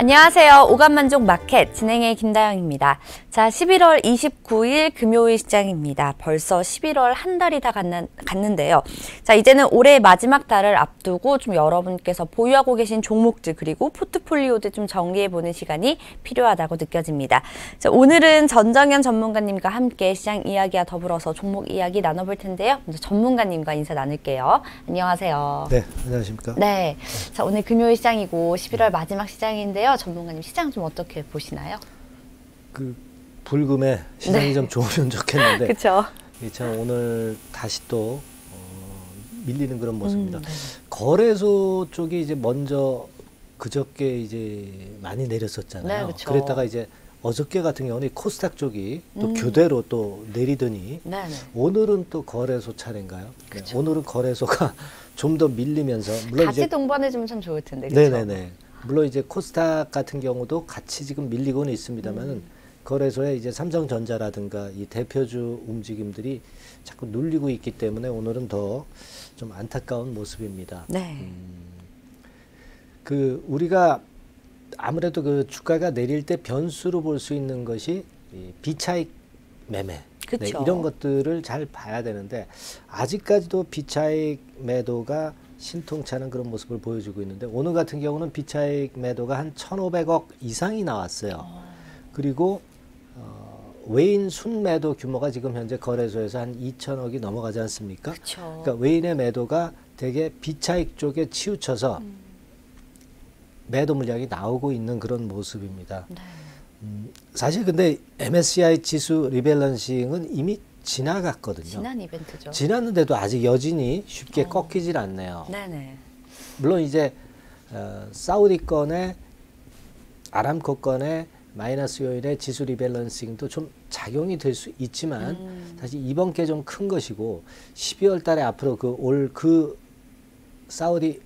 안녕하세요. 오감만족 마켓 진행의 김다영입니다. 자, 11월 29일 금요일 시장입니다. 벌써 11월 한 달이 다 갔는데요. 자, 이제는 올해 마지막 달을 앞두고 좀 여러분께서 보유하고 계신 종목들 그리고 포트폴리오들 좀 정리해보는 시간이 필요하다고 느껴집니다. 자, 오늘은 전정현 전문가님과 함께 시장 이야기와 더불어서 종목 이야기 나눠볼 텐데요. 먼저 전문가님과 인사 나눌게요. 안녕하세요. 네, 안녕하십니까? 네, 자, 오늘 금요일 시장이고 11월 마지막 시장인데요. 전문가님 시장 좀 어떻게 보시나요? 그 불금에 시장이 네. 좀 좋으면 좋겠는데 그렇죠. 참 오늘 다시 또 밀리는 그런 모습입니다. 네. 거래소 쪽이 이제 먼저 그저께 이제 많이 내렸었잖아요. 네, 그쵸. 그랬다가 이제 어저께 같은 경우는 코스닥 쪽이 또 교대로 또 내리더니 네. 오늘은 또 거래소 차례인가요? 네, 그쵸. 오늘은 거래소가 좀 더 밀리면서 물론 같이 이제 동반해주면 참 좋을 텐데. 그렇죠? 네네네. 물론 이제 코스닥 같은 경우도 같이 지금 밀리고는 있습니다만은 거래소에 이제 삼성전자라든가 이 대표주 움직임들이 자꾸 눌리고 있기 때문에 오늘은 더 좀 안타까운 모습입니다. 네. 그 우리가 아무래도 그 주가가 내릴 때 변수로 볼 수 있는 것이 이 비차익 매매. 네, 이런 것들을 잘 봐야 되는데 아직까지도 비차익 매도가 신통찮은 그런 모습을 보여주고 있는데 오늘 같은 경우는 비차익 매도가 한 1,500억 이상이 나왔어요. 그리고 외인 순매도 규모가 지금 현재 거래소에서 한 2천억이 넘어가지 않습니까? 그쵸. 그러니까 외인의 매도가 되게 비차익 쪽에 치우쳐서 매도 물량이 나오고 있는 그런 모습입니다. 네. 사실 근데 MSCI 지수 리밸런싱은 이미 지나갔거든요. 지난 이벤트죠. 지났는데도 아직 여진이 쉽게 꺾이질 않네요. 네네. 물론 이제 사우디 건의 아람코 건의 마이너스 요인의 지수 리밸런싱도 좀 작용이 될 수 있지만 사실 이번 게 좀 큰 것이고 12월 달에 앞으로 그 올 그 사우디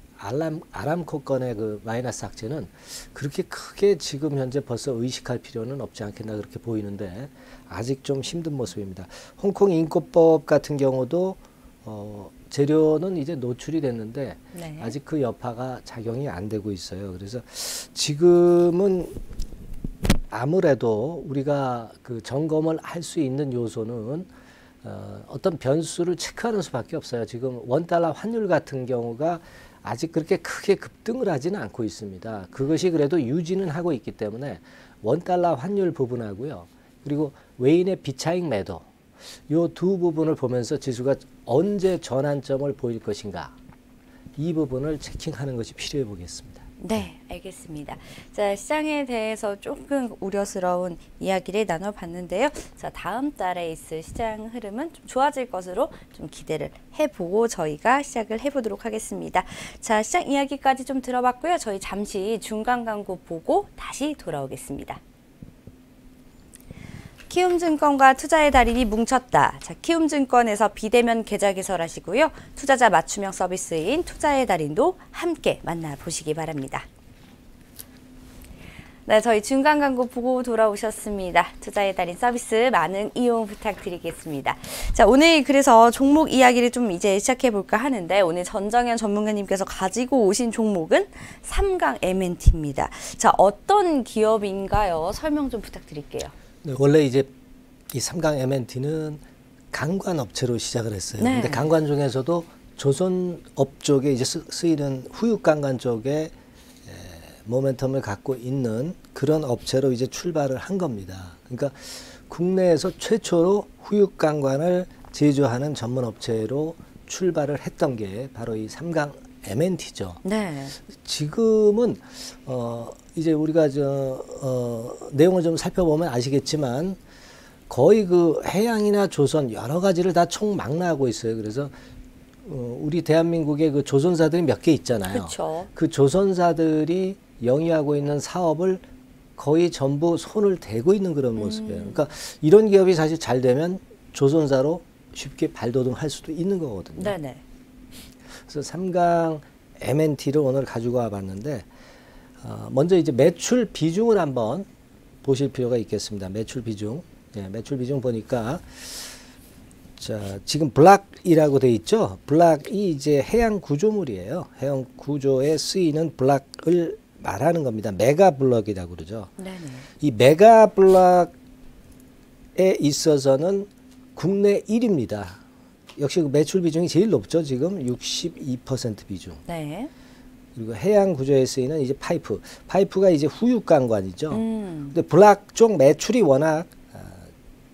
아람코 건의 그 마이너스 악재는 그렇게 크게 지금 현재 벌써 의식할 필요는 없지 않겠나 그렇게 보이는데 아직 좀 힘든 모습입니다. 홍콩 인권법 같은 경우도 재료는 이제 노출이 됐는데 네. 아직 그 여파가 작용이 안 되고 있어요. 그래서 지금은 아무래도 우리가 그 점검을 할 수 있는 요소는 어떤 변수를 체크하는 수밖에 없어요. 지금 원달러 환율 같은 경우가 아직 그렇게 크게 급등을 하지는 않고 있습니다. 그것이 그래도 유지는 하고 있기 때문에 원달러 환율 부분하고요. 그리고 외인의 비차익 매도 요 두 부분을 보면서 지수가 언제 전환점을 보일 것인가 이 부분을 체킹하는 것이 필요해 보겠습니다. 네, 알겠습니다. 자, 시장에 대해서 조금 우려스러운 이야기를 나눠봤는데요. 자, 다음 달에 있을 시장 흐름은 좀 좋아질 것으로 좀 기대를 해보고 저희가 시작을 해보도록 하겠습니다. 자, 시장 이야기까지 좀 들어봤고요. 저희 잠시 중간 광고 보고 다시 돌아오겠습니다. 키움증권과 투자의 달인이 뭉쳤다. 자, 키움증권에서 비대면 계좌 개설하시고요. 투자자 맞춤형 서비스인 투자의 달인도 함께 만나보시기 바랍니다. 네, 저희 중간 광고 보고 돌아오셨습니다. 투자의 달인 서비스 많은 이용 부탁드리겠습니다. 자, 오늘 그래서 종목 이야기를 좀 이제 시작해볼까 하는데 오늘 전정현 전문가님께서 가지고 오신 종목은 삼강 M&T입니다. 자, 어떤 기업인가요? 설명 좀 부탁드릴게요. 네, 원래 이제 이 삼강 M&T는 강관 업체로 시작을 했어요. 네. 근데 강관 중에서도 조선업 쪽에 이제 쓰이는 후육 강관 쪽에 모멘텀을 갖고 있는 그런 업체로 이제 출발을 한 겁니다. 그러니까 국내에서 최초로 후육 강관을 제조하는 전문 업체로 출발을 했던 게 바로 이 삼강 M&T죠. 네. 지금은 이제 우리가 내용을 좀 살펴보면 아시겠지만 거의 그 해양이나 조선 여러 가지를 다 총망라하고 있어요. 그래서 우리 대한민국의 그 조선사들이 몇 개 있잖아요. 그쵸. 그 조선사들이 영위하고 있는 사업을 거의 전부 손을 대고 있는 그런 모습이에요. 그러니까 이런 기업이 사실 잘 되면 조선사로 쉽게 발돋움할 수도 있는 거거든요. 네네. 그래서 삼강 M&T를 오늘 가지고 와봤는데 먼저 이제 매출 비중을 한번 보실 필요가 있겠습니다. 매출 비중. 네, 매출 비중 보니까 자, 지금 블락이라고 돼 있죠. 블락이 이제 해양 구조물이에요. 해양 구조에 쓰이는 블락을 말하는 겁니다. 메가블럭이라고 그러죠. 네네. 이 메가블럭에 있어서는 국내 1위입니다. 역시 그 매출 비중이 제일 높죠. 지금 62% 비중. 네. 그리고 해양 구조에 쓰이는 이제 파이프가 이제 후유강관이죠. 근데 블락 쪽 매출이 워낙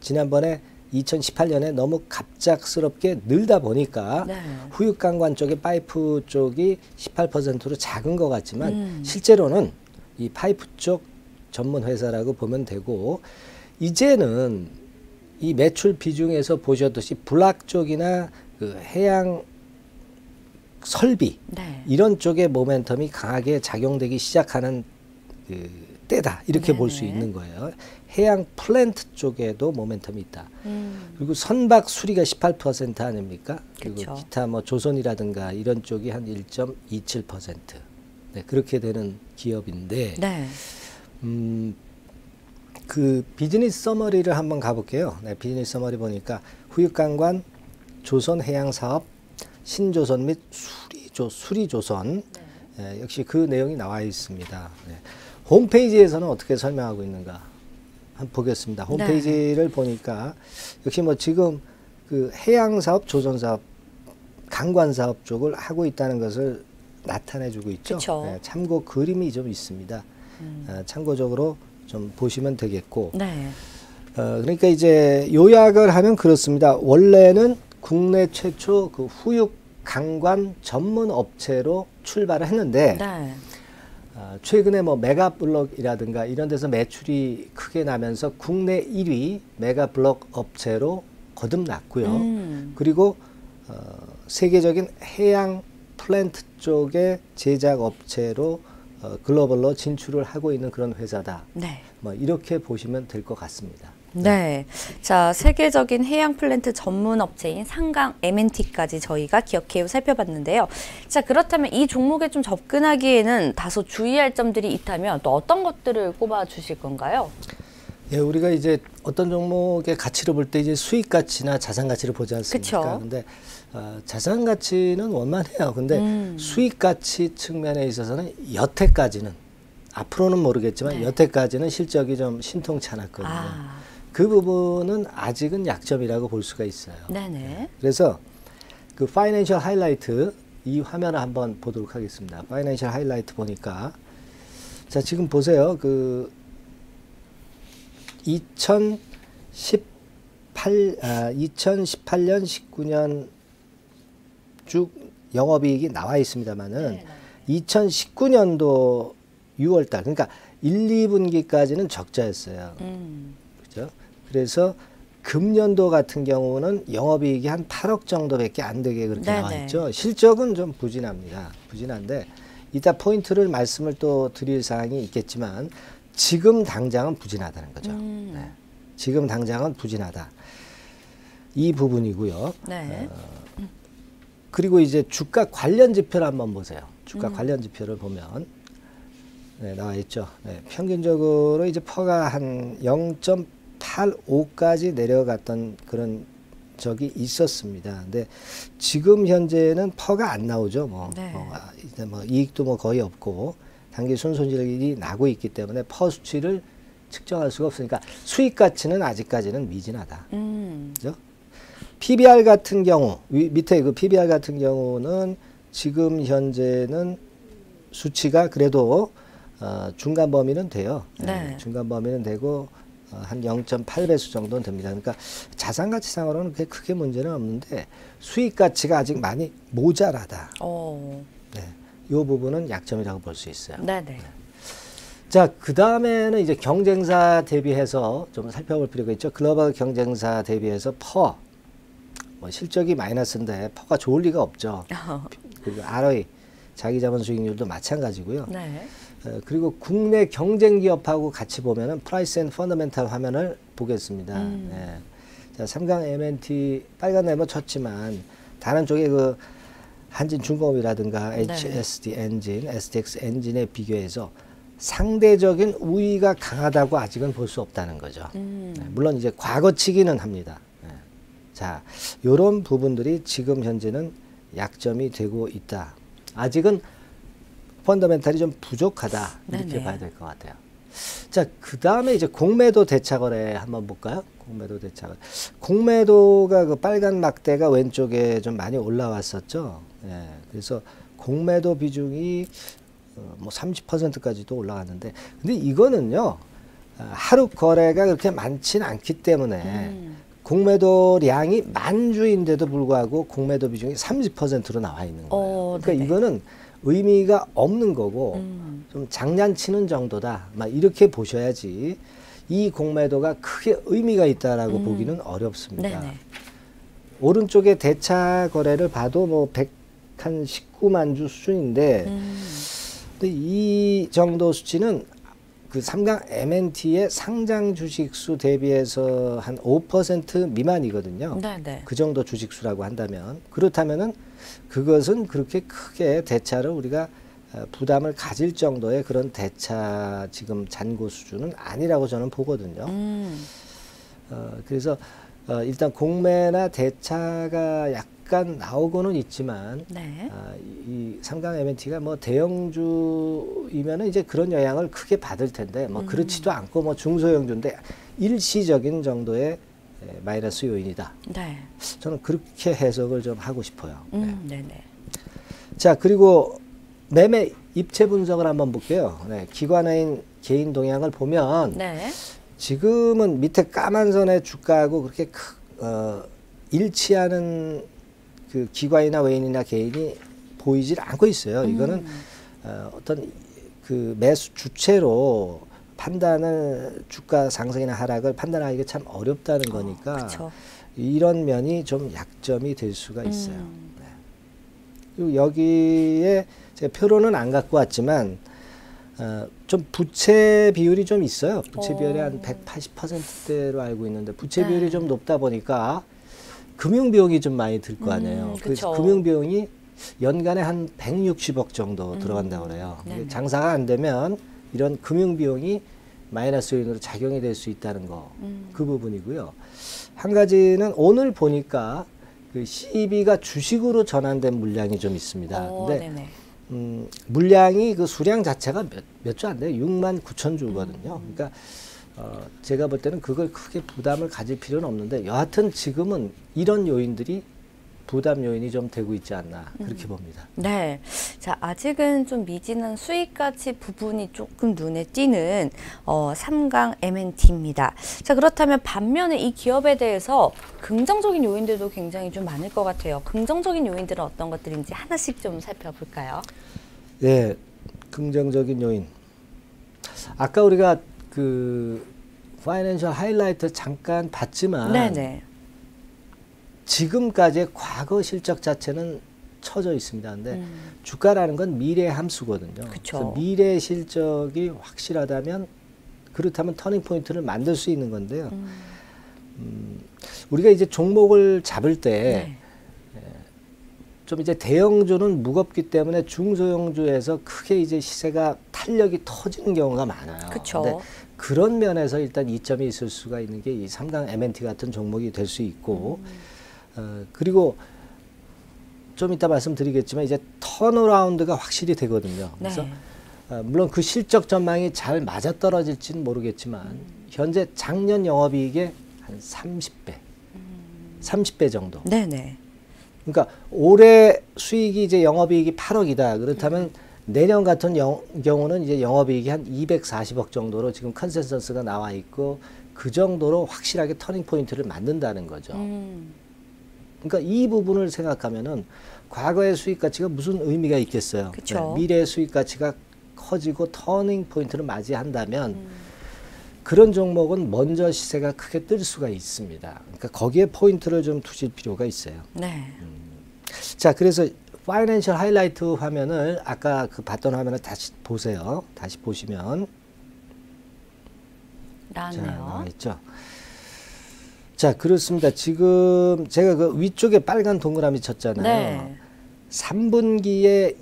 지난번에 2018년에 너무 갑작스럽게 늘다 보니까 네. 후유강관 쪽의 파이프 쪽이 18%로 작은 것 같지만 실제로는 이 파이프 쪽 전문 회사라고 보면 되고, 이제는 이 매출 비중에서 보셨듯이 블락 쪽이나 그 해양 설비 네. 이런 쪽의 모멘텀이 강하게 작용되기 시작하는 그 때다, 이렇게 볼 수 네네. 있는 거예요. 해양 플랜트 쪽에도 모멘텀이 있다. 그리고 선박 수리가 18% 아닙니까? 그리고 그쵸. 기타 뭐 조선이라든가 이런 쪽이 한 1.27%. 네, 그렇게 되는 기업인데, 네. 그 비즈니스 서머리를 한번 가볼게요. 네, 비즈니스 서머리 보니까 후유강관, 조선해양사업, 신조선 및 수리조선, 역시 그 내용이 나와 있습니다. 네. 홈페이지에서는 어떻게 설명하고 있는가 한번 보겠습니다. 홈페이지를 보니까 역시 뭐 지금 그 해양사업, 조선사업, 강관사업 쪽을 하고 있다는 것을 나타내주고 있죠. 네, 참고 그림이 좀 있습니다. 참고적으로 좀 보시면 되겠고, 네. 그러니까 이제 요약을 하면 그렇습니다. 원래는 국내 최초 그 후육 강관 전문 업체로 출발을 했는데, 네. 최근에 뭐 메가블럭이라든가 이런 데서 매출이 크게 나면서 국내 1위 메가블럭 업체로 거듭났고요. 그리고 세계적인 해양 플랜트 쪽의 제작 업체로 글로벌로 진출을 하고 있는 그런 회사다. 네. 뭐 이렇게 보시면 될 것 같습니다. 네. 자, 세계적인 해양 플랜트 전문 업체인 상강 M&T까지 저희가 기억해 살펴봤는데요. 자, 그렇다면 이 종목에 좀 접근하기에는 다소 주의할 점들이 있다면 또 어떤 것들을 꼽아 주실 건가요? 예, 우리가 이제 어떤 종목의 가치를 볼 때 이제 수익 가치나 자산 가치를 보지 않습니까? 그쵸. 근데 자산 가치는 원만해요. 근데 수익 가치 측면에 있어서는 여태까지는, 앞으로는 모르겠지만 네. 여태까지는 실적이 좀 신통치 않았거든요. 그 부분은 아직은 약점이라고 볼 수가 있어요. 네네. 그래서 그 파이낸셜 하이라이트 이 화면을 한번 보도록 하겠습니다. 파이낸셜 하이라이트 보니까, 자, 지금 보세요. 그 2018년 19년 쭉 영업이익이 나와 있습니다만은 2019년도 6월달, 그러니까 1, 2분기까지는 적자였어요. 그죠? 그래서 금년도 같은 경우는 영업이익이 한 8억 정도밖에 안 되게 그렇게 나와 있죠. 실적은 좀 부진합니다. 부진한데 이따 포인트를 말씀을 또 드릴 사항이 있겠지만 지금 당장은 부진하다는 거죠. 네. 지금 당장은 부진하다. 이 부분이고요. 네. 그리고 이제 주가 관련 지표를 한번 보세요. 주가 관련 지표를 보면 네, 나와 있죠. 네, 평균적으로 이제 퍼가 한 0.85까지 내려갔던 그런 적이 있었습니다. 근데 지금 현재는 퍼가 안 나오죠. 이제 뭐 이익도 뭐 거의 없고 단기 순손실이 나고 있기 때문에 퍼 수치를 측정할 수가 없으니까 수익 가치는 아직까지는 미진하다. 그죠? PBR 같은 경우, 밑에 그 PBR 같은 경우는 지금 현재는 수치가 그래도 중간 범위는 돼요. 네. 중간 범위는 되고 한 0.8배수 정도는 됩니다. 그러니까 자산 가치상으로는 그게 크게 문제는 없는데 수익 가치가 아직 많이 모자라다. 네. 이 부분은 약점이라고 볼 수 있어요. 네네. 자, 그 다음에는 이제 경쟁사 대비해서 좀 살펴볼 필요가 있죠. 글로벌 경쟁사 대비해서 퍼, 뭐 실적이 마이너스인데 퍼가 좋을 리가 없죠. 그리고 ROE, 자기자본 수익률도 마찬가지고요. 네. 그리고 국내 경쟁 기업하고 같이 보면은 프라이스 앤 펀더멘탈 화면을 보겠습니다. 네. 자, 삼강 M&T 빨간 네모 쳤지만 다른 쪽에 그 한진중공업이라든가 HSD 엔진, SDX 엔진에 비교해서 상대적인 우위가 강하다고 아직은 볼 수 없다는 거죠. 네, 물론 이제 과거치기는 합니다. 네. 자, 이런 부분들이 지금 현재는 약점이 되고 있다. 아직은 펀더멘탈이 좀 부족하다 이렇게 네네. 봐야 될 것 같아요. 자, 그 다음에 이제 공매도 대차거래 한번 볼까요? 공매도 대차거래. 공매도가 그 빨간 막대가 왼쪽에 좀 많이 올라왔었죠. 예, 그래서 공매도 비중이 뭐 30%까지도 올라갔는데, 근데 이거는요, 하루 거래가 그렇게 많지는 않기 때문에 공매도량이 만주인데도 불구하고 공매도 비중이 30%로 나와 있는 거예요. 그러니까 네네. 이거는 의미가 없는 거고 좀 장난치는 정도다, 막 이렇게 보셔야지 이 공매도가 크게 의미가 있다라고 보기는 어렵습니다. 네네. 오른쪽에 대차 거래를 봐도 뭐 119만 주 수준인데, 근데 이 정도 수치는 그 3강 MNT의 상장 주식수 대비해서 한 5% 미만이거든요. 네네. 그 정도 주식수라고 한다면, 그렇다면은 그것은 그렇게 크게 대차를 우리가 부담을 가질 정도의 그런 대차 지금 잔고 수준은 아니라고 저는 보거든요. 그래서 일단 공매나 대차가 약간 나오고는 있지만, 네. 이 삼강 MNT가 뭐 대형주이면은 이제 그런 영향을 크게 받을 텐데, 뭐 그렇지도 않고 뭐 중소형주인데 일시적인 정도의 마이너스 요인이다. 네. 저는 그렇게 해석을 좀 하고 싶어요. 네. 네네. 자, 그리고 매매 입체 분석을 한번 볼게요. 네, 기관인 개인 동향을 보면 네. 지금은 밑에 까만 선의 주가하고 그렇게 일치하는 그 기관이나 외인이나 개인이 보이질 않고 있어요. 이거는 어떤 그 매수 주체로 판단을, 주가 상승이나 하락을 판단하기가 참 어렵다는 거니까 그쵸. 이런 면이 좀 약점이 될 수가 있어요. 네. 그리고 여기에 제가 표로는 안 갖고 왔지만 좀 부채 비율이 좀 있어요. 부채 비율이 한 180%대로 알고 있는데, 부채 비율이 좀 높다 보니까 금융 비용이 좀 많이 들 거 아니에요. 그래서 그쵸. 금융 비용이 연간에 한 160억 정도 들어간다고 그래요. 네네. 장사가 안 되면 이런 금융 비용이 마이너스 요인으로 작용이 될 수 있다는 거, 그 부분이고요. 한 가지는 오늘 보니까 그 CB가 주식으로 전환된 물량이 좀 있습니다. 근데 네네. 물량이 그 수량 자체가 몇 주 안 돼요. 6만 9천 주거든요. 그러니까 제가 볼 때는 그걸 크게 부담을 가질 필요는 없는데, 여하튼 지금은 이런 요인들이 부담 요인이 좀 되고 있지 않나, 그렇게 봅니다. 네. 자, 아직은 좀 미진한 수익 가치 부분이 조금 눈에 띄는 3강 MNT입니다. 자, 그렇다면 반면에 이 기업에 대해서 긍정적인 요인들도 굉장히 좀 많을 것 같아요. 긍정적인 요인들은 어떤 것들인지 하나씩 좀 살펴볼까요? 네, 긍정적인 요인. 아까 우리가 그 파이낸셜 하이라이트 잠깐 봤지만, 네네. 지금까지의 과거 실적 자체는 처져 있습니다. 근데 주가라는 건 미래 함수거든요. 그쵸. 그래서 미래 실적이 확실하다면, 그렇다면 터닝 포인트를 만들 수 있는 건데요. 우리가 이제 종목을 잡을 때 좀 이제 대형주는 무겁기 때문에 중소형주에서 크게 이제 시세가 탄력이 터지는 경우가 많아요. 그쵸. 근데 그런 면에서 일단 이점이 있을 수가 있는 게 이 3강 MNT 같은 종목이 될 수 있고, 그리고 좀 이따 말씀드리겠지만 이제 턴어라운드가 확실히 되거든요. 그래서 물론 그 실적 전망이 잘 맞아떨어질지는 모르겠지만 현재 작년 영업이익의 한 30배 정도. 네네. 그러니까 올해 수익이 이제 영업이익이 8억이다. 그렇다면 내년 같은 경우는 이제 영업이익이 한 240억 정도로 지금 컨센서스가 나와 있고, 그 정도로 확실하게 터닝 포인트를 만든다는 거죠. 그러니까 이 부분을 생각하면은 과거의 수익 가치가 무슨 의미가 있겠어요. 그쵸. 미래의 수익 가치가 커지고 터닝 포인트를 맞이한다면 그런 종목은 먼저 시세가 크게 뜰 수가 있습니다. 그러니까 거기에 포인트를 좀 두실 필요가 있어요. 네. 자, 그래서 파이낸셜 하이라이트 화면을 아까 그 봤던 화면을 다시 보세요. 다시 보시면 자, 나왔네요. 나와 있죠. 자, 그렇습니다. 지금 제가 그 위쪽에 빨간 동그라미 쳤잖아요. 네. 3분기에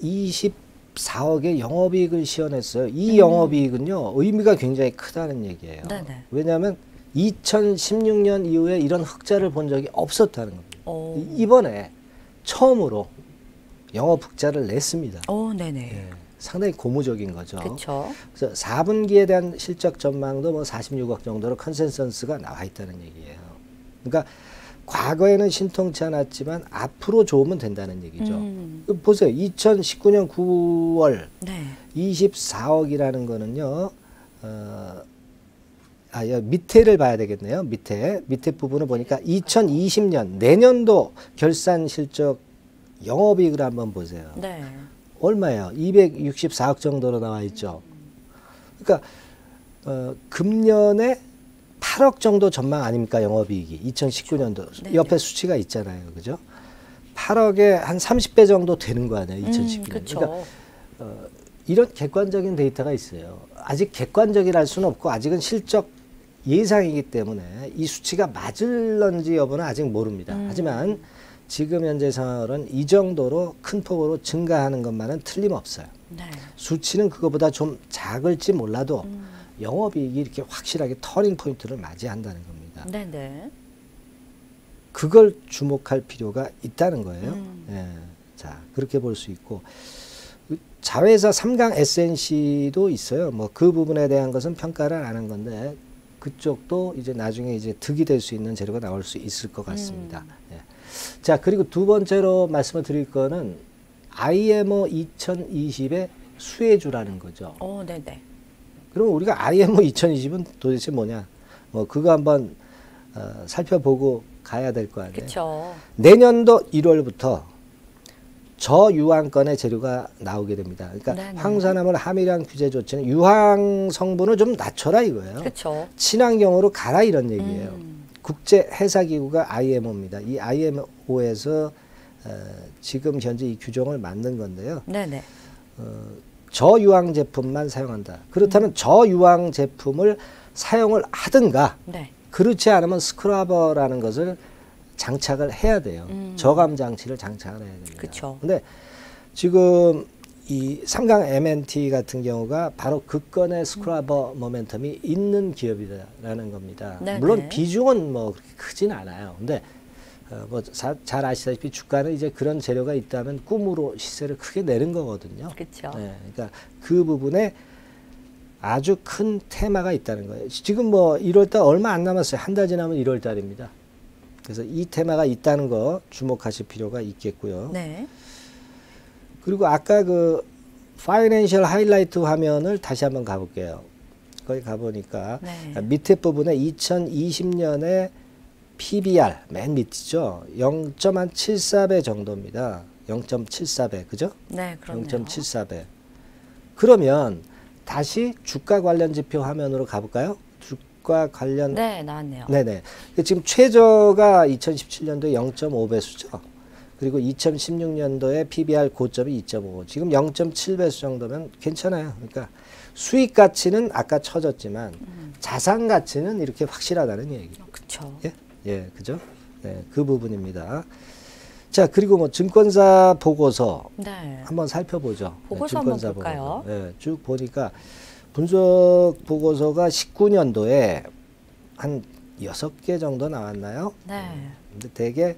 24억의 영업이익을 시현했어요. 이 영업이익은요, 의미가 굉장히 크다는 얘기예요. 네네. 왜냐하면 2016년 이후에 이런 흑자를 본 적이 없었다는 겁니다. 이번에 처음으로 영업 흑자를 냈습니다. 네네. 예. 상당히 고무적인 거죠. 그렇죠. 그래서 4분기에 대한 실적 전망도 뭐 46억 정도로 컨센서스가 나와 있다는 얘기예요. 그러니까 과거에는 신통치 않았지만 앞으로 좋으면 된다는 얘기죠. 보세요. 2019년 9월 네. 24억이라는 거는요. 밑에를 봐야 되겠네요. 밑에 부분을 보니까 2020년 내년도 결산 실적 영업이익을 한번 보세요. 네. 얼마예요? 264억 정도로 나와 있죠. 그러니까 금년에 8억 정도 전망 아닙니까? 영업이익이 2019년도 네. 옆에 수치가 있잖아요, 그죠? 8억에 한 30배 정도 되는 거 아니에요, 2019년. 그렇죠. 그러니까 이런 객관적인 데이터가 있어요. 아직 객관적이랄 수는 없고 아직은 실적 예상이기 때문에 이 수치가 맞을런지 여부는 아직 모릅니다. 하지만 지금 현재 상황은 이 정도로 큰 폭으로 증가하는 것만은 틀림없어요. 네. 수치는 그거보다 좀 작을지 몰라도 영업이익이 이렇게 확실하게 터닝 포인트를 맞이한다는 겁니다. 네네. 그걸 주목할 필요가 있다는 거예요. 예. 자, 그렇게 볼 수 있고 자회사 3강 SNC도 있어요. 뭐 그 부분에 대한 것은 평가를 안 한 건데 그쪽도 이제 나중에 이제 득이 될 수 있는 재료가 나올 수 있을 것 같습니다. 예. 자, 그리고 두 번째로 말씀을 드릴 거는 IMO 2020의 수혜주라는 거죠. 네네. 그럼 우리가 IMO 2020은 도대체 뭐냐? 뭐 그거 한번 살펴보고 가야 될 거 아니에요. 그렇죠. 내년도 1월부터 저유황권의 재료가 나오게 됩니다. 그러니까 네네. 황산화물 함유량 규제 조치는 유황 성분을 좀 낮춰라 이거예요. 그렇죠. 친환경으로 가라 이런 얘기예요. 국제 회사 기구가 IMO입니다. 이 IMO에서 지금 현재 이 규정을 만든 건데요. 네네. 저유황 제품만 사용한다. 그렇다면 저유황 제품을 사용을 하든가 네. 그렇지 않으면 스크러버라는 것을 장착을 해야 돼요. 저감 장치를 장착을 해야 됩니다. 그쵸. 근데 지금 이 3강 MNT 같은 경우가 바로 그 건의 스크러버 모멘텀이 있는 기업이라는 겁니다. 네네. 물론 비중은 뭐 그렇게 크진 않아요. 근데 뭐 잘 아시다시피 주가는 이제 그런 재료가 있다면 꿈으로 시세를 크게 내는 거거든요. 그렇죠. 네, 그러니까 그 부분에 아주 큰 테마가 있다는 거예요. 지금 뭐 1월달 얼마 안 남았어요. 한 달 지나면 1월달입니다. 그래서 이 테마가 있다는 거 주목하실 필요가 있겠고요. 네. 그리고 아까 그 파이낸셜 하이라이트 화면을 다시 한번 가볼게요. 거기 가보니까 네. 밑에 부분에 2020년에 PBR 맨 밑이죠. 0.74배 정도입니다. 0.74배 그죠? 네, 그렇네요. 0.74배. 그러면 다시 주가 관련 지표 화면으로 가볼까요? 주가 관련 네, 나왔네요. 네네. 지금 최저가 2017년도에 0.5배수죠. 그리고 2016년도에 PBR 고점이 2.5. 지금 0.7배수 정도면 괜찮아요. 그러니까 수익 가치는 아까 쳐졌지만 자산 가치는 이렇게 확실하다는 얘기죠. 그렇죠. 예, 예, 그죠? 네, 그 부분입니다. 자, 그리고 뭐 증권사 보고서 네. 한번 살펴보죠. 보고서 한번 볼까요? 보고서. 네, 쭉 보니까 분석 보고서가 19년도에 한 6개 정도 나왔나요? 네. 근데 대개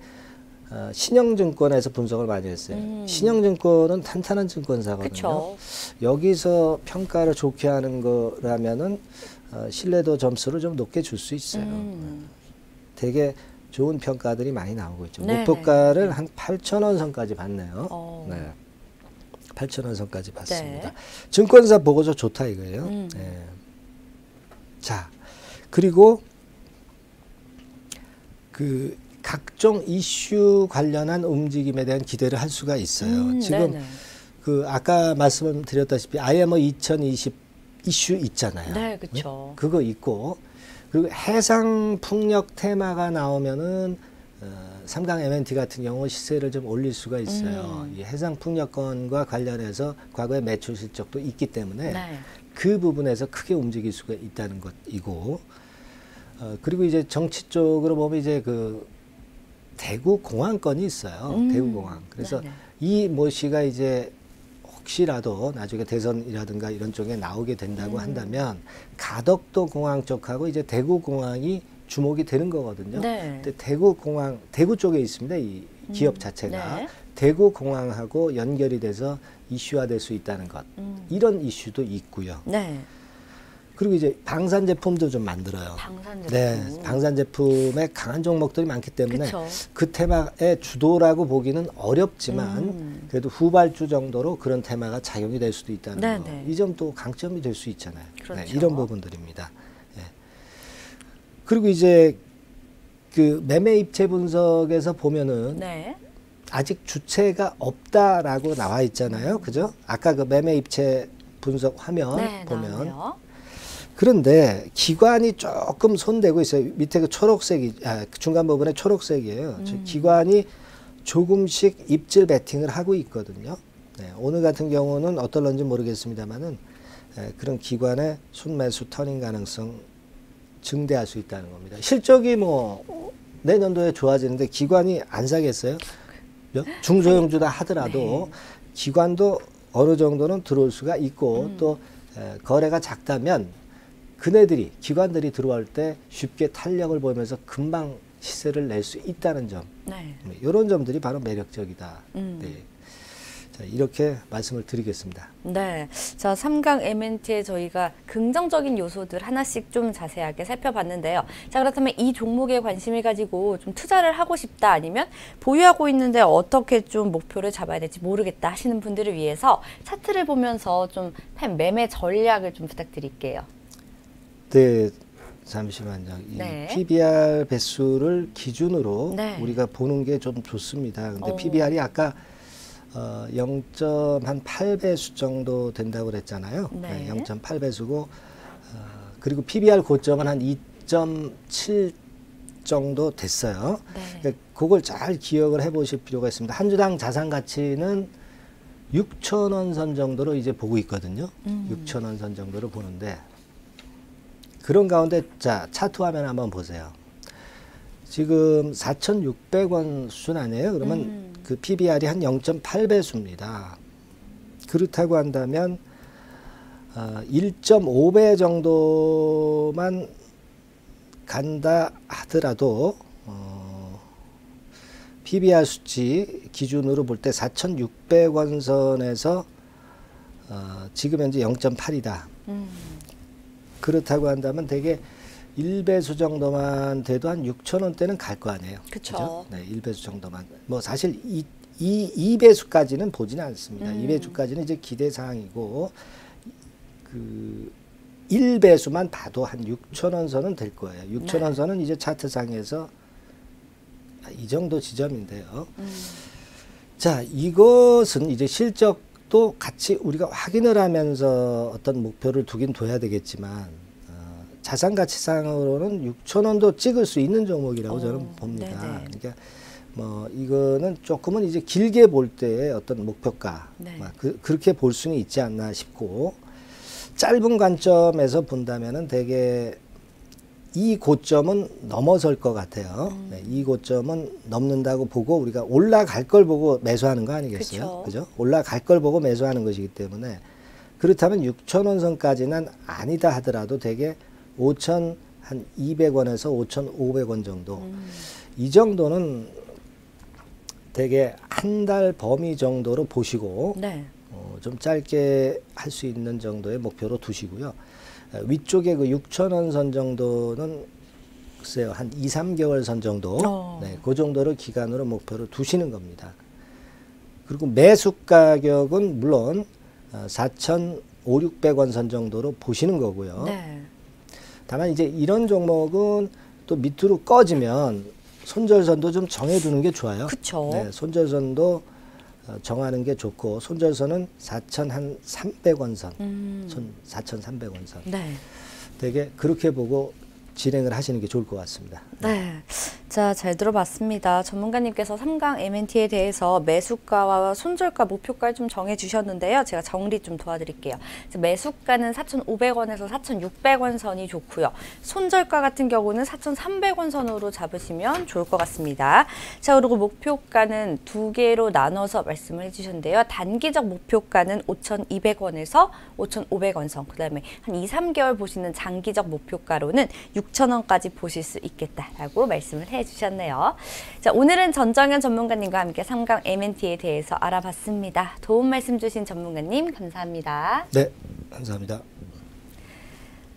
신영증권에서 분석을 많이 했어요. 신영증권은 탄탄한 증권사거든요. 그쵸. 여기서 평가를 좋게 하는 거라면은 신뢰도 점수를 좀 높게 줄 수 있어요. 되게 좋은 평가들이 많이 나오고 있죠. 네네. 목표가를 한 8,000원 선까지 봤네요. 네. 8,000원 선까지 봤습니다. 네. 증권사 보고서 좋다 이거예요. 네. 자, 그리고 그 각종 이슈 관련한 움직임에 대한 기대를 할 수가 있어요. 지금 네네. 그 아까 말씀드렸다시피 IMO 2020 이슈 있잖아요. 네, 그렇죠. 그거 있고 그리고 해상 풍력 테마가 나오면은 3강 MNT 같은 경우 시세를 좀 올릴 수가 있어요. 이 해상 풍력권과 관련해서 과거의 매출 실적도 있기 때문에 네. 그 부분에서 크게 움직일 수가 있다는 것이고 그리고 이제 정치 쪽으로 보면 이제 그 대구 공항권이 있어요. 대구 공항. 그래서 네네. 이 모씨가 이제 혹시라도 나중에 대선이라든가 이런 쪽에 나오게 된다고 한다면 가덕도 공항 쪽하고 이제 대구 공항이 주목이 되는 거거든요. 네. 근데 대구 공항, 대구 쪽에 있습니다. 이 기업 자체가. 네. 대구 공항하고 연결이 돼서 이슈화될 수 있다는 것. 이런 이슈도 있고요. 네. 그리고 이제 방산 제품도 좀 만들어요. 방산 제품. 네, 방산 제품에 강한 종목들이 많기 때문에 그쵸. 그 테마의 주도라고 보기는 어렵지만 그래도 후발주 정도로 그런 테마가 작용이 될 수도 있다는 네, 거. 네. 이 점도 강점이 될 수 있잖아요. 그렇죠. 네, 이런 부분들입니다. 네. 그리고 이제 그 매매 입체 분석에서 보면은 네. 아직 주체가 없다라고 나와 있잖아요. 그죠? 아까 그 매매 입체 분석 화면 네, 보면 나오네요. 그런데 기관이 조금 손대고 있어요. 밑에 그 초록색이 그 중간 부분에 초록색이에요. 즉 기관이 조금씩 입질 배팅을 하고 있거든요. 네, 오늘 같은 경우는 어떨런지 모르겠습니다만은 그런 기관의 순매수 터닝 가능성 증대할 수 있다는 겁니다. 실적이 뭐 내년도에 좋아지는데 기관이 안 사겠어요? 중소형주다 하더라도 네. 기관도 어느 정도는 들어올 수가 있고 또 거래가 작다면 그네들이 기관들이 들어올 때 쉽게 탄력을 보이면서 금방 시세를 낼 수 있다는 점, 네. 이런 점들이 바로 매력적이다. 음. 네. 자, 이렇게 말씀을 드리겠습니다. 네. 자, 3강 MNT에 저희가 긍정적인 요소들 하나씩 좀 자세하게 살펴봤는데요. 자, 그렇다면 이 종목에 관심을 가지고 좀 투자를 하고 싶다 아니면 보유하고 있는데 어떻게 좀 목표를 잡아야 될지 모르겠다 하시는 분들을 위해서 차트를 보면서 좀 매매 전략을 좀 부탁드릴게요. 네. 잠시만요. 이 네. PBR 배수를 기준으로 네. 우리가 보는 게 좀 좋습니다. 근데 오. PBR이 아까 0.8배수 정도 된다고 그랬잖아요. 네. 0.8배수고 그리고 PBR 고점은 한 2.7 정도 됐어요. 네. 그러니까 그걸 잘 기억을 해보실 필요가 있습니다. 한 주당 자산 가치는 6,000원 선 정도로 이제 보고 있거든요. 6,000원 선 정도로 보는데 그런 가운데 자 차트 화면 한번 보세요. 지금 4,600원 수준 아니에요? 그러면 그 PBR이 한 0.8배수입니다. 그렇다고 한다면 1.5배 정도만 간다 하더라도 PBR 수치 기준으로 볼 때 4,600원 선에서 지금 현재 0.8이다. 그렇다고 한다면 대개 1배수 정도만 돼도 한 6,000원대는 갈 거 아니에요. 그쵸. 네, 1배수 정도만. 뭐 사실 2배수까지는 보지는 않습니다. 2배수까지는 이제 기대 사항이고 그 1배수만 봐도 한 6,000원 선은 될 거예요. 6,000원 네. 선은 이제 차트상에서 이 정도 지점인데요. 자, 이것은 이제 실적도 같이 우리가 확인을 하면서 어떤 목표를 두긴 둬야 되겠지만 자산 가치상으로는 6,000원도 찍을 수 있는 종목이라고 저는 봅니다. 네네. 그러니까 뭐 이거는 조금은 이제 길게 볼 때의 어떤 목표가 네. 그렇게 볼 수는 있지 않나 싶고 짧은 관점에서 본다면은 되게 이 고점은 넘어설 것 같아요. 네, 이 고점은 넘는다고 보고 우리가 올라갈 걸 보고 매수하는 거 아니겠어요? 그죠? 올라갈 걸 보고 매수하는 것이기 때문에 그렇다면 6,000원 선까지는 아니다 하더라도 되게 5,200원에서 5,500원 정도. 이 정도는 되게 한 달 범위 정도로 보시고 네. 좀 짧게 할 수 있는 정도의 목표로 두시고요. 위쪽에 그 6,000원 선 정도는 글쎄요, 한 2, 3개월 선 정도, 네, 그 정도를 기간으로 목표로 두시는 겁니다. 그리고 매수 가격은 물론 4,500~600원 선 정도로 보시는 거고요. 네. 다만 이제 이런 종목은 또 밑으로 꺼지면 손절선도 좀 정해두는 게 좋아요. 그쵸. 네, 손절선도 정하는 게 좋고 손절선은 4,300원 선, 4,300원 선. 네. 되게 그렇게 보고 진행을 하시는 게 좋을 것 같습니다. 네. 자, 잘 들어봤습니다. 전문가님께서 3강 MNT에 대해서 매수가와 손절가, 목표가를 좀 정해주셨는데요. 제가 정리 좀 도와드릴게요. 매수가는 4,500원에서 4,600원 선이 좋고요. 손절가 같은 경우는 4,300원 선으로 잡으시면 좋을 것 같습니다. 자, 그리고 목표가는 두 개로 나눠서 말씀을 해주셨는데요. 단기적 목표가는 5,200원에서 5,500원 선, 그 다음에 한 2, 3개월 보시는 장기적 목표가로는 6,000원까지 보실 수 있겠다라고 말씀을 해주셨습니다. 설명해 주셨네요. 자, 오늘은 전정현 전문가님과 함께 3강 MNT에 대해서 알아봤습니다. 도움 말씀 주신 전문가님 감사합니다. 네, 감사합니다.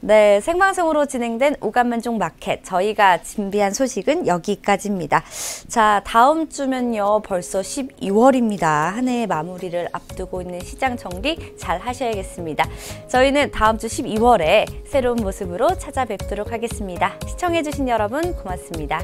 네, 생방송으로 진행된 오감만종 마켓 저희가 준비한 소식은 여기까지입니다. 자, 다음 주면요 벌써 12월입니다. 한 해의 마무리를 앞두고 있는 시장 정리 잘 하셔야겠습니다. 저희는 다음 주 12월에 새로운 모습으로 찾아뵙도록 하겠습니다. 시청해주신 여러분 고맙습니다.